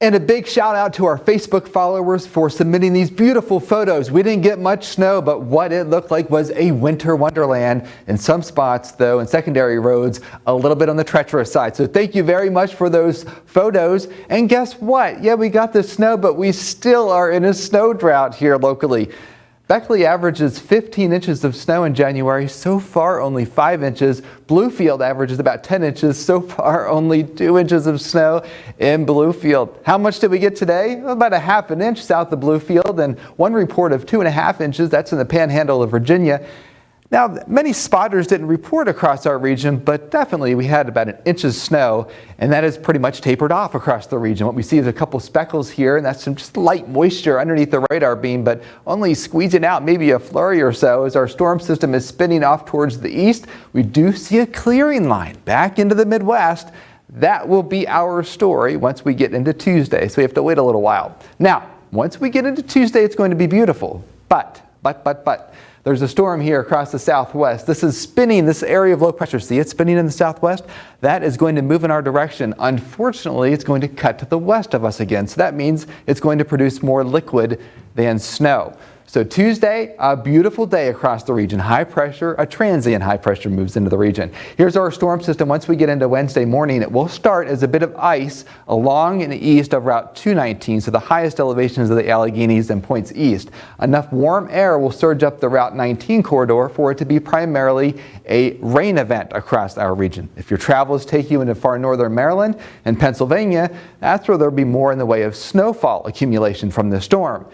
And a big shout out to our Facebook followers for submitting these beautiful photos. We didn't get much snow, but what it looked like was a winter wonderland. In some spots, though, in secondary roads, a little bit on the treacherous side. So thank you very much for those photos. And guess what? Yeah, we got the snow, but we still are in a snow drought here locally. Beckley averages 15 inches of snow in January. So far, only 5 inches. Bluefield averages about 10 inches. So far, only 2 inches of snow in Bluefield. How much did we get today? About a half an inch south of Bluefield, and one report of 2.5 inches. That's in the Panhandle of Virginia. Now, many spotters didn't report across our region, but definitely we had about 1 inch of snow, and that has pretty much tapered off across the region. What we see is a couple speckles here, and that's some just light moisture underneath the radar beam, but only squeezing out maybe a flurry or so as our storm system is spinning off towards the east. We do see a clearing line back into the Midwest. That will be our story once we get into Tuesday, so we have to wait a little while. Now, once we get into Tuesday, it's going to be beautiful, but. There's a storm here across the southwest. This is spinning this area of low pressure. See it spinning in the southwest? That is going to move in our direction. Unfortunately, it's going to cut to the west of us again. So that means it's going to produce more liquid than snow. So Tuesday, a beautiful day across the region. High pressure, a transient high pressure moves into the region. Here's our storm system. Once we get into Wednesday morning, it will start as a bit of ice along and east of Route 219, so the highest elevations of the Alleghenies and points east. Enough warm air will surge up the Route 19 corridor for it to be primarily a rain event across our region. If your travels take you into far northern Maryland and Pennsylvania, that's where there'll be more in the way of snowfall accumulation from the storm.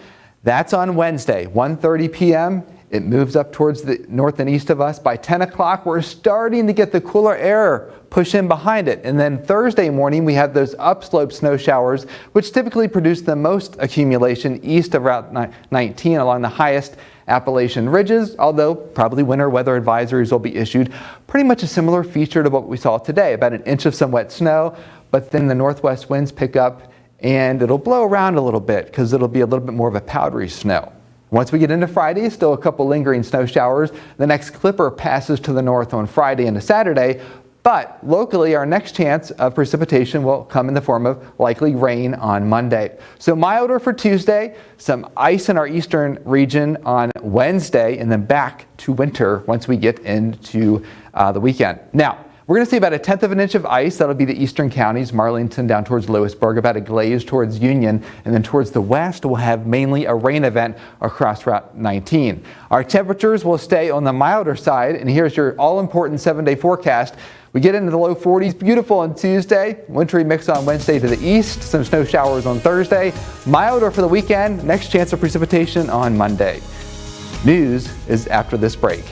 That's on Wednesday, 1:30 p.m. It moves up towards the north and east of us. By 10 o'clock, we're starting to get the cooler air push in behind it. And then Thursday morning, we have those upslope snow showers, which typically produce the most accumulation east of Route 19 along the highest Appalachian ridges, although probably winter weather advisories will be issued. Pretty much a similar feature to what we saw today, about 1 inch of some wet snow, but then the northwest winds pick up and it'll blow around a little bit because it'll be a little bit more of a powdery snow. Once we get into Friday, still a couple lingering snow showers. The next clipper passes to the north on Friday into Saturday, but locally our next chance of precipitation will come in the form of likely rain on Monday. So milder for Tuesday, some ice in our eastern region on Wednesday, and then back to winter once we get into the weekend. Now, we're going to see about 1/10 of an inch of ice. That'll be the eastern counties, Marlington down towards Lewisburg, about a glaze towards Union, and then towards the west we'll have mainly a rain event across Route 19. Our temperatures will stay on the milder side, and here's your all-important 7-day forecast. We get into the low 40s, beautiful on Tuesday, wintry mix on Wednesday to the east, some snow showers on Thursday, milder for the weekend, next chance of precipitation on Monday. News is after this break.